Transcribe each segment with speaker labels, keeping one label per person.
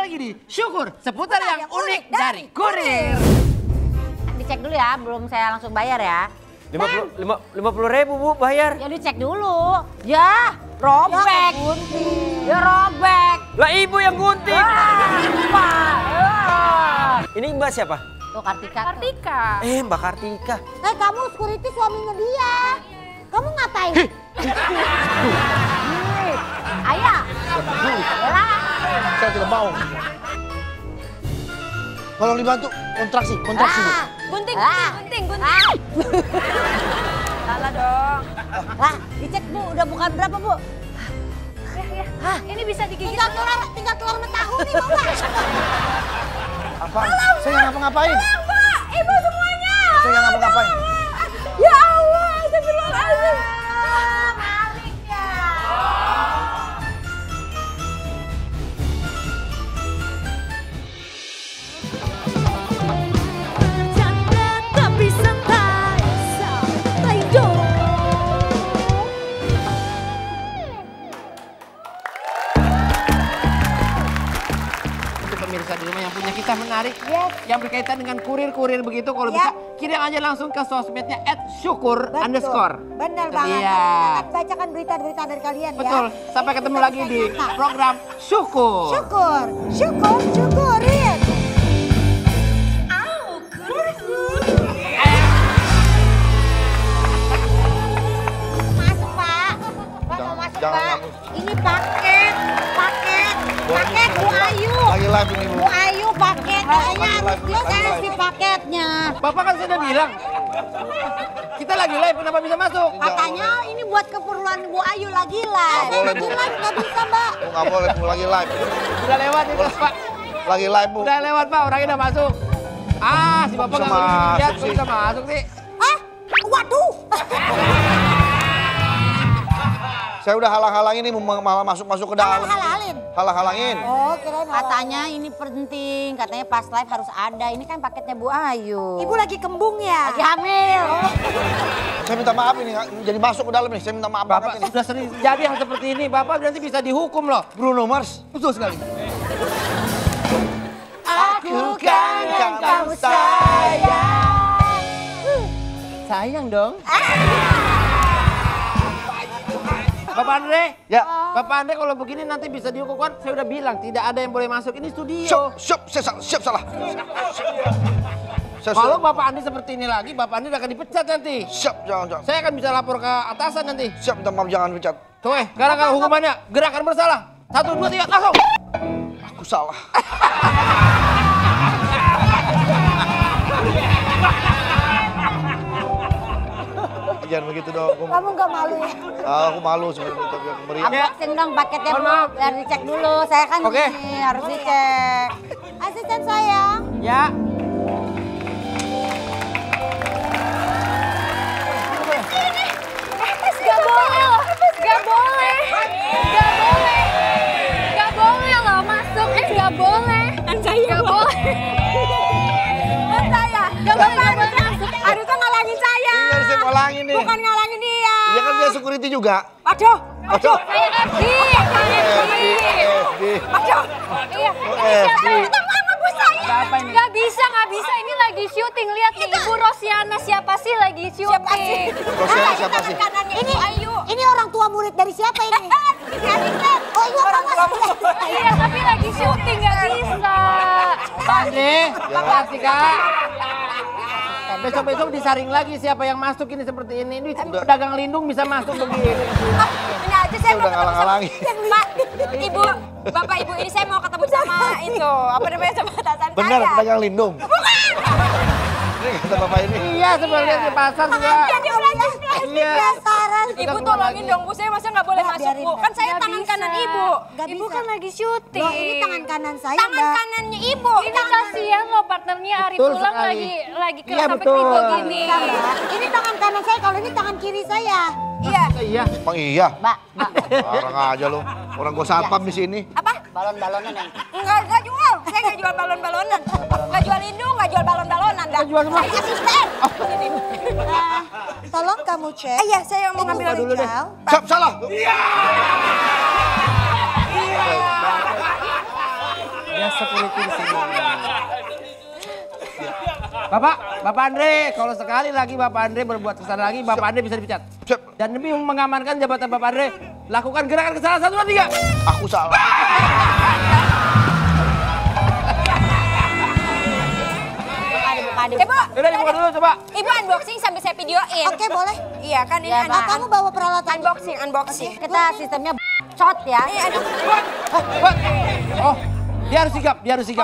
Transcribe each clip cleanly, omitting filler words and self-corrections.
Speaker 1: lagi di Syukur seputar yang unik dari kurir.
Speaker 2: Dicek dulu ya, belum saya langsung bayar ya.
Speaker 3: 50.000 Bu bayar.
Speaker 2: Ya dicek dulu. Ya, robek. Ya robek.
Speaker 3: Lah ibu yang gunting. Ini Mbak siapa?
Speaker 2: Tuh Kartika.
Speaker 4: Kartika.
Speaker 3: Mbak Kartika.
Speaker 5: Kamu security suaminya dia. Kamu ngapain?
Speaker 2: Ayah.
Speaker 6: Saya tidak mau. Tolong dibantu, kontraksi Bu.
Speaker 4: Gunting.
Speaker 2: Salah dong. Dicek Bu, udah bukan berapa Bu?
Speaker 4: Ini bisa digigit.
Speaker 5: Tinggal telur mentahu nih, mau nggak?
Speaker 6: Apa? Saya nggak ngapa-ngapain.
Speaker 4: Pak, ibu semuanya.
Speaker 6: Saya nggak ngapa-ngapain.
Speaker 4: Ya Allah, astagfirullahaladzim.
Speaker 1: Pemirsa di rumah yang punya kisah menarik yang berkaitan dengan kurir-kurir begitu, kalau bisa kirim aja langsung ke sosmednya @syukur_.
Speaker 5: Benar banget.
Speaker 1: Iya.
Speaker 5: Kita akan bacakan berita-berita dari kalian ya.
Speaker 1: Betul. Sampai ketemu lagi di program Syukur.
Speaker 5: Syukurin. Masuk Pak. Mau masuk Pak. Ini paket Bu Ayu.
Speaker 6: Lagi live ini Bu.
Speaker 5: Bu Ayu paket, kayaknya harus dikasih paketnya.
Speaker 1: Bapak kan sudah bilang kita lagi live, kenapa bisa masuk?
Speaker 5: Katanya ini buat keperluan Bu Ayu lagi live. Lagi live nggak bisa Mbak.
Speaker 6: Bu nggak boleh Bu, lagi live.
Speaker 1: Udah lewat itu Pak.
Speaker 6: Lagi live Bu.
Speaker 1: Udah lewat Pak, orangnya udah masuk. Si Bapak
Speaker 6: Bisa
Speaker 1: nggak boleh lihat,
Speaker 6: masuk sih.
Speaker 1: bisa masuk sih.
Speaker 5: Waduh.
Speaker 6: Saya udah halang-halangin ini malah masuk ke dalam. Halang-halangin.
Speaker 5: Oh, kirain
Speaker 2: Katanya ini penting, katanya pas live harus ada. Ini kan paketnya Bu Ayu.
Speaker 5: Ibu lagi kembung ya?
Speaker 2: Lagi hamil.
Speaker 6: Saya minta maaf ini, jadi masuk ke dalam nih. Saya minta maaf
Speaker 1: Bapak
Speaker 6: banget ini.
Speaker 1: sudah sering jadi yang seperti ini, Bapak nanti bisa dihukum loh.
Speaker 6: Bruno Mars.
Speaker 1: Betul sekali.
Speaker 6: Aku kan kamu sayang.
Speaker 1: Sayang dong. Bapak Andre,
Speaker 6: Ya.
Speaker 1: Bapak Andre kalau begini nanti bisa dihukum kan? Saya udah bilang tidak ada yang boleh masuk, ini studio.
Speaker 6: Siap salah.
Speaker 1: Kalau Bapak Andi seperti ini lagi, Bapak Andi akan dipecat nanti.
Speaker 6: Siap, jangan.
Speaker 1: Saya akan bisa lapor ke atasan nanti.
Speaker 6: Siap, minta maaf jangan pecat.
Speaker 1: Tuh gara-gara hukumannya, gerakan bersalah. 1, 2, 3, langsung.
Speaker 6: Aku salah. Jangan begitu dong.
Speaker 5: Kamu nggak malu ya?
Speaker 6: Aku malu sebenarnya untuk yang beri.
Speaker 2: Absen dong paketnya
Speaker 1: Mohon
Speaker 2: Bu,
Speaker 1: maaf.
Speaker 2: biar dicek dulu. Saya kan
Speaker 1: Oke.
Speaker 2: ini harus dicek.
Speaker 5: Asisten sayang.
Speaker 1: Ya.
Speaker 4: Gak boleh loh. Gak boleh loh masuk. Gak boleh. Gak boleh. Gak boleh masuk.
Speaker 5: Harusnya ngalangin saya.
Speaker 6: Iya, saya ngalangin nih.
Speaker 5: Bukan ngalangin dia.
Speaker 6: Iya kan dia security juga.
Speaker 5: Aduh.
Speaker 4: Saya FD.
Speaker 5: Aduh.
Speaker 4: Iya.
Speaker 6: FD.
Speaker 4: Gak bisa. Ini lagi syuting. Lihat nih, Ibu Rosiana siapa sih lagi syuting?
Speaker 6: Rosiana siapa sih?
Speaker 5: Ini Ayu. Ini orang tua murid dari siapa ini? Oh, ini orang tua murid.
Speaker 4: Iya, tapi lagi syuting gak bisa.
Speaker 1: Pak Andre, Bapak Artika. Besok-besok disaring lagi siapa yang masuk ini seperti ini. Ini pedagang lindung bisa masuk begini.
Speaker 4: Ini aja saya mau
Speaker 6: Udah
Speaker 4: ketemu sama
Speaker 6: ngalang-halangin.
Speaker 4: Pak, Ibu, Bapak Ibu ini saya mau ketemu sama itu. Apa namanya sama atasan
Speaker 6: Benar,
Speaker 4: saya.
Speaker 6: pedagang lindung. Ini kata bapak ini.
Speaker 1: Iya, sebenarnya di pasar juga. Iya.
Speaker 4: Ibu tolongin dong Bu, saya masa nggak boleh
Speaker 5: Mbak,
Speaker 4: masuk
Speaker 5: biarin,
Speaker 4: Bu.
Speaker 5: Mbak.
Speaker 4: Kan saya
Speaker 2: Nggak
Speaker 4: tangan
Speaker 2: bisa.
Speaker 4: kanan Ibu.
Speaker 5: Nggak
Speaker 4: Ibu
Speaker 5: bisa.
Speaker 4: kan lagi syuting.
Speaker 5: Loh, ini tangan kanan saya,
Speaker 4: Tangan
Speaker 5: Mbak.
Speaker 4: kanannya Ibu.
Speaker 2: Ini kasihan loh partnernya Ari
Speaker 1: Betul
Speaker 2: pulang
Speaker 1: sekali.
Speaker 2: lagi
Speaker 1: Iya,
Speaker 2: sampai
Speaker 1: betul.
Speaker 2: kribo gini.
Speaker 5: Ini tangan kanan saya, kalau ini tangan kiri saya.
Speaker 4: Iya.
Speaker 1: Iya.
Speaker 6: Emang iya?
Speaker 2: Mbak,
Speaker 6: Orang aja lu. Orang gua sapam di sini.
Speaker 4: Apa?
Speaker 2: balon-balonan yang
Speaker 4: Enggak jual. Saya nggak jual balon-balonan. Nggak jual lindung, nggak jual balon-balonan. Dah.
Speaker 1: Jual semua.
Speaker 4: Saya asisten.
Speaker 5: Tolong kamu cek.
Speaker 4: Iya, saya mau ngambil
Speaker 1: dulu deh.
Speaker 6: Siap, salah.
Speaker 1: Ya security di sini. Bapak Andre, kalau sekali lagi Bapak Andre berbuat kesalahan lagi, Bapak Andre bisa dipecat.
Speaker 6: Siap.
Speaker 1: Dan demi mengamankan jabatan Bapak Andre, lakukan gerakan kesalahan 1, 2, 3.
Speaker 6: Aku salah.
Speaker 5: Bu.
Speaker 1: Udah dibuka dulu coba.
Speaker 4: Ibu unboxing sambil saya videoin.
Speaker 5: Oke, boleh.
Speaker 4: Iya kan ini
Speaker 2: Iya, Pak.
Speaker 5: Kamu bawa peralatan.
Speaker 4: unboxing.
Speaker 2: Kita sistemnya cot ya.
Speaker 4: Iya, aduh.
Speaker 1: Oh, dia harus sigap.
Speaker 4: Oh, jadi harus gitu.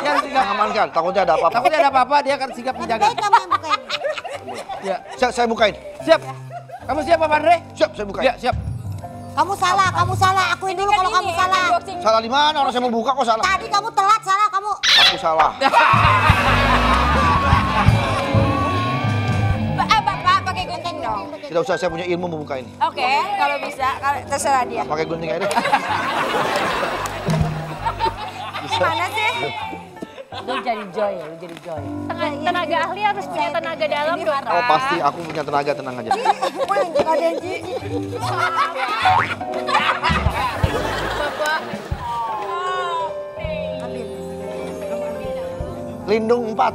Speaker 1: Dia harus sigap.
Speaker 6: Mengamankan, takutnya ada apa-apa.
Speaker 1: Takutnya ada apa-apa, dia akan sigap
Speaker 5: Lebih
Speaker 1: menjaga.
Speaker 5: baik kamu yang bukain.
Speaker 1: Ya,
Speaker 6: Saya bukain.
Speaker 1: siap. Kamu siap Bapak Andre?
Speaker 6: Siap, saya bukain.
Speaker 1: Ya, siap.
Speaker 5: Kamu salah. Akuin dulu kalau kamu salah.
Speaker 4: Unboxing.
Speaker 6: Salah di mana? Orang saya mau buka kok salah.
Speaker 5: Tadi kamu telat, salah kamu.
Speaker 6: Aku salah.
Speaker 4: Bapak pakai gunting dong.
Speaker 6: Tidak usah, saya punya ilmu membuka ini.
Speaker 4: Oke, kalau bisa, terserah dia.
Speaker 6: Pakai gunting aja deh.
Speaker 4: Gimana sih?
Speaker 2: Lu jadi joy ya, lu jadi joy.
Speaker 4: Tenaga ahli harus punya tenaga dalam dong.
Speaker 6: Oh pasti, aku punya tenaga, tenang aja.
Speaker 5: Ada yang jijik.
Speaker 6: Lindung 4.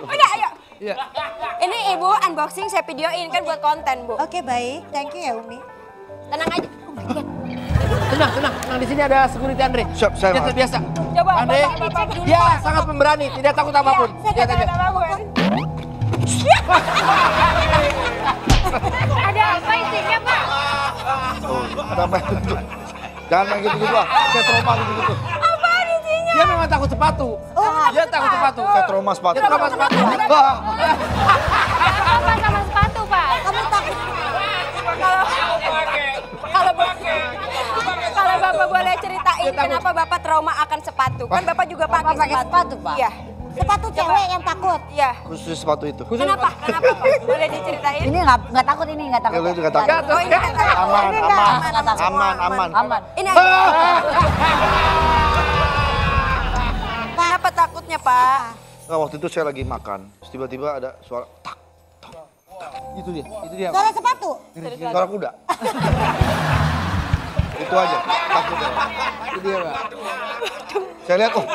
Speaker 4: Udah, ayo.
Speaker 1: Iya.
Speaker 4: Ini ibu unboxing saya videoin kan buat konten, Bu.
Speaker 5: Oke, baik. Thank you ya, Umi.
Speaker 4: Tenang aja.
Speaker 1: Tenang. Di sini ada security Andre.
Speaker 6: Siap, saya
Speaker 1: Dia terbiasa.
Speaker 4: Coba,
Speaker 1: Andre,
Speaker 4: Bapak dulu,
Speaker 1: dia
Speaker 4: Pak.
Speaker 1: sangat pemberani, tidak takut apapun.
Speaker 4: Saya
Speaker 1: Lihat
Speaker 4: kata
Speaker 1: aja.
Speaker 4: apapun. Ada apa isinya, Pak?
Speaker 6: Ada apa itu? Jangan main gitu-gitu lah. Saya trauma gitu-gitu.
Speaker 4: Apaan isinya?
Speaker 1: Dia memang takut sepatu. Dia takut sepatu.
Speaker 6: Saya trauma sepatu.
Speaker 1: Dia trauma sepatu.
Speaker 6: Wah,
Speaker 4: Apa sama sepatu, Pak?
Speaker 5: Kamu takut.
Speaker 4: Kalau Bapak boleh ceritain
Speaker 1: Dia takut.
Speaker 4: kenapa Bapak trauma akan sepatu? Kan Bapak juga pakai
Speaker 2: pakai sepatu, Pak.
Speaker 4: Iya.
Speaker 5: Sepatu cewek yang takut.
Speaker 4: Iya.
Speaker 6: khusus sepatu itu.
Speaker 4: Kenapa? Kenapa, Pak? Boleh diceritain?
Speaker 2: Ini nggak takut ini, nggak takut.
Speaker 6: Ya, lu juga takut.
Speaker 4: Oh, ini kan
Speaker 6: Aman,
Speaker 4: ini enggak
Speaker 6: aman. Aman.
Speaker 2: Aman.
Speaker 4: Ini aja. Kenapa takutnya, Pak?
Speaker 6: Nah, waktu itu saya lagi makan, terus tiba-tiba ada suara tak,
Speaker 1: Itu dia.
Speaker 5: Suara sepatu.
Speaker 6: suara kuda. Itu aja, takut ya.
Speaker 1: Itu dia, Pak.
Speaker 6: Saya lihat, oh,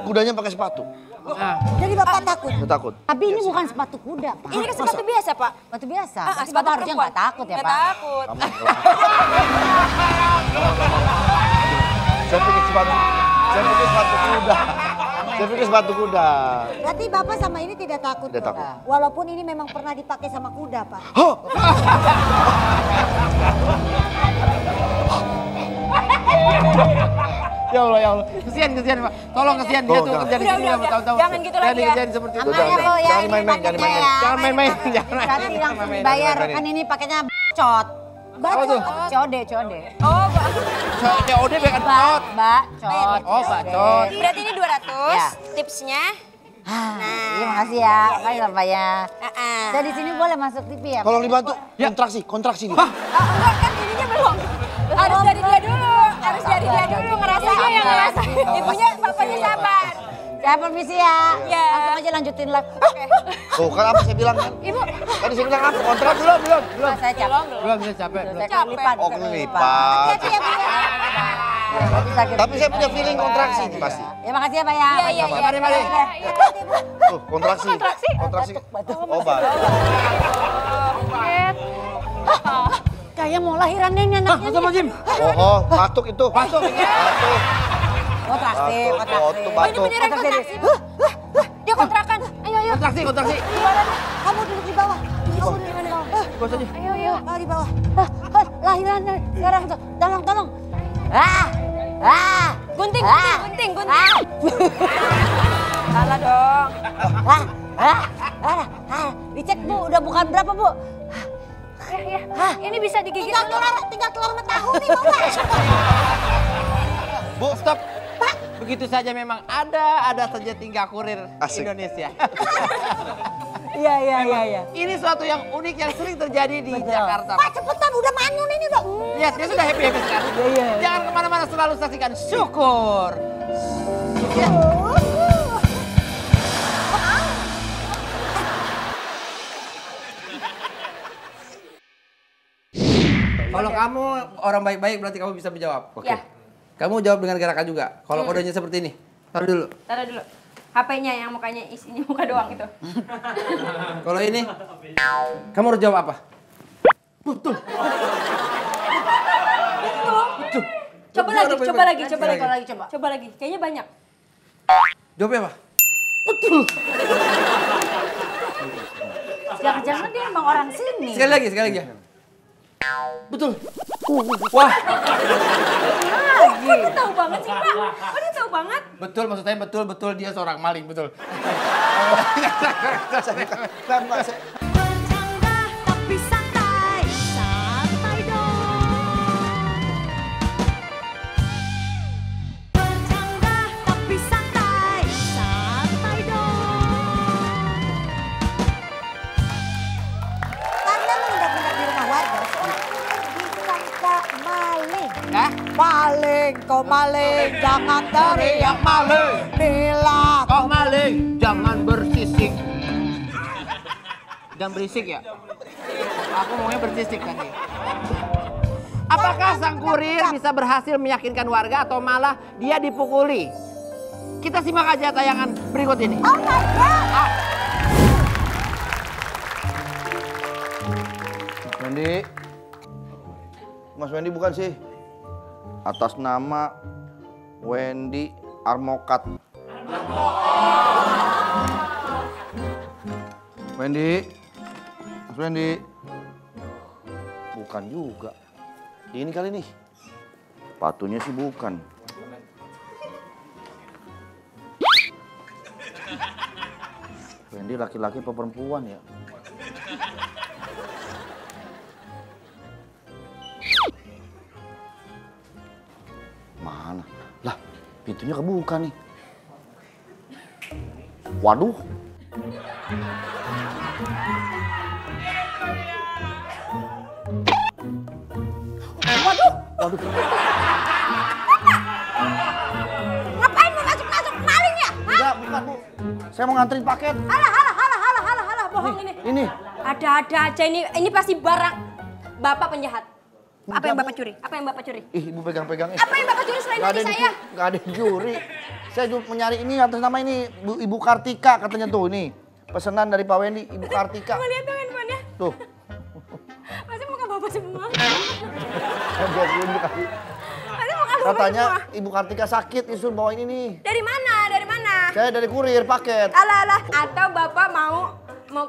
Speaker 6: kudanya pakai sepatu.
Speaker 1: Nah,
Speaker 5: Jadi Bapak takut.
Speaker 6: Saya takut.
Speaker 2: Tapi ini bukan sepatu kuda, Pak.
Speaker 4: Ini kan sepatu biasa, Pak.
Speaker 2: Sepatu biasa.
Speaker 4: Ah,
Speaker 2: Tapi
Speaker 4: sepatu
Speaker 2: Bapak harusnya
Speaker 4: perempuan.
Speaker 2: nggak takut ya,
Speaker 4: Nggak
Speaker 2: Pak.
Speaker 4: takut.
Speaker 6: Aman. Saya pikir sepatu kuda. Saya pikir sepatu kuda.
Speaker 5: Berarti Bapak sama ini tidak takut.
Speaker 6: Tidak
Speaker 5: dong?
Speaker 6: takut.
Speaker 5: Walaupun ini memang pernah dipakai sama kuda, Pak.
Speaker 6: Hah?
Speaker 1: ya Allah. Kesian Pak. Tolong kesian dia tuh kerja di sini
Speaker 4: Udah.
Speaker 1: bertahun-tahun.
Speaker 4: Jangan gitu lagi ya.
Speaker 1: Kerjain seperti itu.
Speaker 5: Aman ya, Bu, ya.
Speaker 6: Jangan
Speaker 5: Ini
Speaker 6: main-main,
Speaker 5: paketnya
Speaker 6: jangan main-main.
Speaker 5: ya.
Speaker 1: Jangan main-main.
Speaker 2: Berarti langsung
Speaker 1: main-main.
Speaker 2: dibayar.
Speaker 6: Main-main.
Speaker 2: Kan ini paketnya cot.
Speaker 1: Apa tuh?
Speaker 2: Code.
Speaker 4: Oh,
Speaker 1: COD bacot.
Speaker 2: Bacot.
Speaker 1: Oh, bacot.
Speaker 4: berarti ini 200.
Speaker 2: Ya.
Speaker 4: Tipsnya.
Speaker 2: Iya, makasih ya. Makasih Bapak ya.
Speaker 4: Heeh.
Speaker 2: Saya di sini boleh masuk TV ya?
Speaker 6: Tolong dibantu.
Speaker 1: Ya.
Speaker 6: Kontraksi nih.
Speaker 4: Enggak kan ininya belum. Harus dari dia dulu. Ngerasain.
Speaker 2: Iya,
Speaker 4: Yang ngerasain. Ibunya, bapaknya sabar.
Speaker 2: Saya permisi ya.
Speaker 4: Ya.
Speaker 2: Langsung aja lanjutin live.
Speaker 6: Tuh kan apa saya bilang kan?
Speaker 4: Ibu,
Speaker 6: Tadi saya bilang apa? Kontrak belum?
Speaker 2: Nah, saya capek.
Speaker 1: Belum bisa capek.
Speaker 2: Saya
Speaker 4: Capek.
Speaker 2: kelipat.
Speaker 6: Oh, kelipat.
Speaker 5: Hati-hati ya, Bu.
Speaker 2: Nanti sakit.
Speaker 6: Tapi saya punya feeling kontraksi nih pasti.
Speaker 2: Ya makasih ya Pak ya.
Speaker 4: Iya.
Speaker 1: Mari.
Speaker 6: Tuh, kontraksi. Kontraksi. Oh, baik.
Speaker 2: Kayak mau lahiran nih anaknya.
Speaker 1: Sama Jim.
Speaker 6: Oh, batuk itu.
Speaker 1: Batuk.
Speaker 2: Oh, plastik,
Speaker 6: Batuk,
Speaker 2: plastik.
Speaker 6: batuk.
Speaker 4: beneran kontraksi. Dia kontrakan. Ayo.
Speaker 1: Kontraksi.
Speaker 5: Kamu duduk di bawah. Kamu duduk di bawah.
Speaker 1: Bos aja.
Speaker 4: Ayo.
Speaker 5: Oh, di bawah.
Speaker 2: Lahiran sekarang tuh. Tolong.
Speaker 4: Gunting. Salah dong.
Speaker 2: Dicek Bu, udah bukan berapa Bu?
Speaker 4: Ya. Ini bisa digigit dulu.
Speaker 5: Tinggal telur sama tahu nih, mau nggak?
Speaker 1: Bu, stop. Begitu saja memang ada saja tingkah kurir
Speaker 6: Asik.
Speaker 1: Indonesia.
Speaker 2: Iya.
Speaker 1: Ini suatu yang unik yang sering terjadi di Jakarta.
Speaker 5: Pak, cepetan. Udah manyun ini udah.
Speaker 1: Lihat, dia sudah happy sekali. Jangan kemana-mana, selalu saksikan Syukur. Ya. Kalau kamu orang baik-baik berarti kamu bisa menjawab.
Speaker 3: Oke.
Speaker 4: Ya.
Speaker 1: Kamu jawab dengan gerakan juga. Kalau kodenya seperti ini, taruh dulu.
Speaker 4: Taruh dulu. HP-nya yang mukanya isinya muka doang gitu.
Speaker 1: Kalau ini, kamu harus jawab apa? Betul.
Speaker 4: Coba lagi, coba lagi, coba lagi, coba lagi. Kayaknya banyak.
Speaker 1: Jawabnya apa?
Speaker 2: Jangan-jangan dia emang orang sini.
Speaker 1: Sekali lagi ya. Betul. Wah.
Speaker 4: Kok dia tahu banget sih, Pak? Kok dia tahu banget?
Speaker 1: Betul, maksud saya betul dia seorang maling, betul.
Speaker 7: Bercanda tapi santai, santai dong. Bercanda tapi santai, santai dong.
Speaker 5: Karena menginap-inap di rumah warga, disangka maling.
Speaker 1: Hah?
Speaker 5: Maling, kau maling, jangan teriak maling. Bila
Speaker 1: Kau maling, jangan bersisik. Jangan berisik ya? Aku maunya bersisik tadi. Apakah sang kurir bisa berhasil meyakinkan warga atau malah dia dipukuli? Kita simak aja tayangan berikut ini.
Speaker 5: oh my God.
Speaker 6: Wendy. Mas Wendy bukan sih? Atas nama Wendy Armokat. Wendy. Mas Wendy. Bukan juga. Ini kali nih. Patunya sih bukan. Wendy laki-laki apa perempuan ya? Mana? Lah, pintunya kebuka nih. Waduh. Waduh.
Speaker 5: Ngapain mau masuk-masuk maling ya?
Speaker 6: Enggak, bukan Bu. Saya mau nganterin paket.
Speaker 4: Halah, bohong ini.
Speaker 6: Ini.
Speaker 4: Ada aja ini pasti barang Bapak penjahat. Apa
Speaker 6: Enggak,
Speaker 4: yang Bapak
Speaker 6: Bu.
Speaker 4: curi? Apa yang Bapak curi?
Speaker 6: Ih, Ibu pegang-pegang.
Speaker 4: Apa yang Bapak curi selain dari saya?
Speaker 6: Nggak ada yang curi. Saya juga mencari ini atas nama ini Ibu Kartika katanya tuh ini. Pesanan dari Pak Wendy, Ibu Kartika.
Speaker 4: Mau lihat dong handphonenya?
Speaker 6: Tuh.
Speaker 4: Masih muka Bapak semua.
Speaker 6: Saya biarin dikasih.
Speaker 4: Masih muka Bapak
Speaker 6: Katanya
Speaker 4: semua.
Speaker 6: Ibu Kartika sakit, disuruh bawain ini.
Speaker 4: Dari mana? Dari mana?
Speaker 6: Saya dari kurir paket.
Speaker 4: Alah. Atau Bapak mau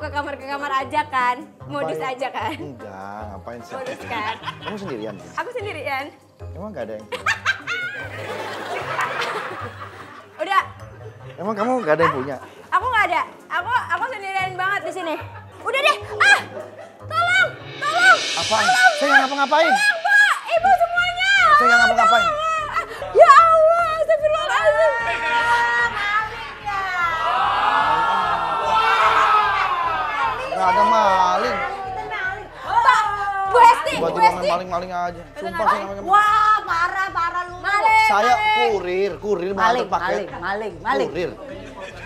Speaker 4: ke kamar aja kan? Modus aja kan?
Speaker 6: Enggak, ngapain sih?
Speaker 4: Modus kan?
Speaker 6: Kamu sendirian?
Speaker 4: Aku sendirian.
Speaker 6: Emang nggak ada yang?
Speaker 4: Udah,
Speaker 6: Emang kamu nggak ada yang punya?
Speaker 4: aku nggak ada. Aku sendirian banget di sini. Udah deh. Ah, tolong.
Speaker 6: Apaan? Saya nggak ngapa-ngapain.
Speaker 4: Tolong, Pak. Ibu semuanya.
Speaker 6: Saya nggak ngapa-ngapain.
Speaker 4: Ya Allah, astagfirullahaladzim.
Speaker 6: Nggak ada maling.
Speaker 4: Pak, Bu Hesti.
Speaker 6: Baju maling-maling aja. Sumpah saya namanya.
Speaker 5: Wah, parah lu.
Speaker 4: Maling.
Speaker 6: Saya kurir mau antar paket.
Speaker 2: Maling.
Speaker 6: Kurir.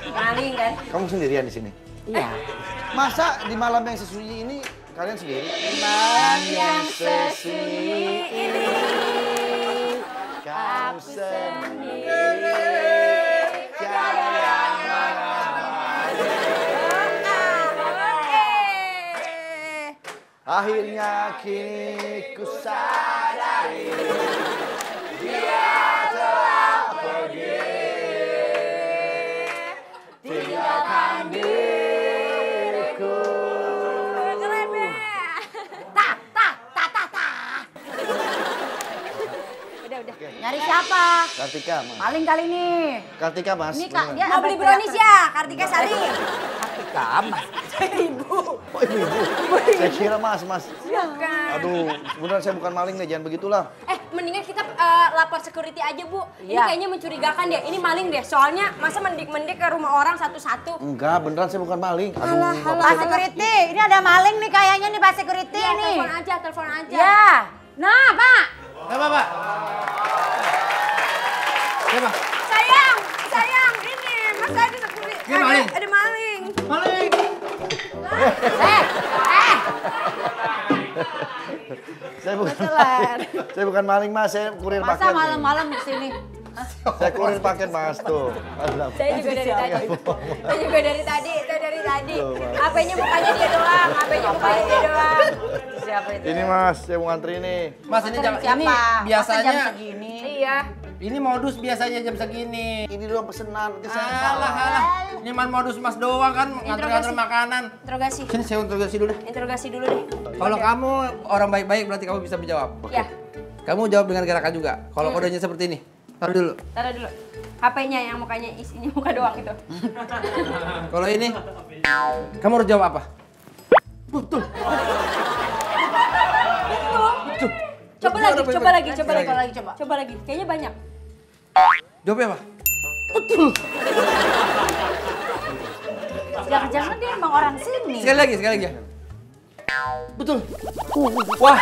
Speaker 4: Maling kan?
Speaker 6: Kamu sendirian di sini?
Speaker 2: Iya.
Speaker 6: Masa di malam yang sesunyi ini kalian sendiri?
Speaker 4: Malam yang sesunyi ini.
Speaker 6: Kamu sendiri. Akhirnya kini ku sadari dia telah pergi, tinggalkan diriku.
Speaker 4: Keren deh. Udah.
Speaker 2: Nyari siapa?
Speaker 6: Kartika, Mas.
Speaker 2: Maling kali ini.
Speaker 6: Kartika, Mas.
Speaker 2: Ini Kak,
Speaker 6: Bener.
Speaker 2: dia
Speaker 4: Mau beli brownies ya, Kartika Sari.
Speaker 2: Kartika, Mas.
Speaker 6: Oh, ibu-ibu. Saya kira Mas.
Speaker 4: Bukan.
Speaker 6: Aduh, beneran saya bukan maling deh, jangan begitulah.
Speaker 4: Mendingan kita lapor security aja, Bu. Ini
Speaker 2: Iya.
Speaker 4: kayaknya mencurigakan deh. Ini maling deh. Soalnya masa mendik-mendik ke rumah orang satu-satu.
Speaker 6: Enggak, beneran saya bukan maling. Aduh,
Speaker 2: Pak Security, ini ada maling nih kayaknya nih Pak Security
Speaker 4: Iya,
Speaker 2: nih.
Speaker 4: telepon aja.
Speaker 2: Ya. Nah, Pak.
Speaker 1: Siapa, Pak? Siapa?
Speaker 4: Sayang, ini. Masa ada security?
Speaker 1: Ini maling?
Speaker 4: Ada maling.
Speaker 1: Maling!
Speaker 6: Saya bukan maling Mas, saya kurir
Speaker 2: Masa
Speaker 6: paket.
Speaker 2: malam-malam kesini?
Speaker 6: Saya kurir paket Mas tuh.
Speaker 4: Saya juga dari tadi. Saya juga dari tadi. Saya dari tadi. HP-nya mukanya dia doang. HP-nya mukanya dia doang.
Speaker 2: Siapa itu?
Speaker 6: Ini Mas, saya mau ngantri ini.
Speaker 1: Mas ini jam
Speaker 2: Siapa?
Speaker 1: ini
Speaker 2: Masa
Speaker 1: biasanya
Speaker 2: jam segini?
Speaker 4: Iya.
Speaker 1: ini modus biasanya jam segini.
Speaker 6: Ini doang pesenan, nanti saya
Speaker 1: Alah, alah. Ini man modus Mas doang kan nganter-nganter makanan.
Speaker 4: Interogasi.
Speaker 1: Sini saya interogasi dulu deh.
Speaker 4: Interogasi dulu deh.
Speaker 1: Kalau kamu orang baik-baik berarti kamu bisa menjawab.
Speaker 4: Ya,
Speaker 1: Kamu jawab dengan gerakan juga. Kalau kodenya seperti ini. Taruh dulu.
Speaker 4: taruh dulu. HP-nya yang mukanya isinya muka doang itu.
Speaker 1: Kalau ini kamu harus jawab apa?
Speaker 4: Coba lagi,
Speaker 1: Betul.
Speaker 4: coba lagi, coba lagi.
Speaker 2: Coba lagi, coba.
Speaker 4: Coba lagi. Kayaknya banyak.
Speaker 1: Jawabnya apa?
Speaker 2: Jangan-jangan dia emang orang sini.
Speaker 1: Sekali lagi ya. Betul. Wah,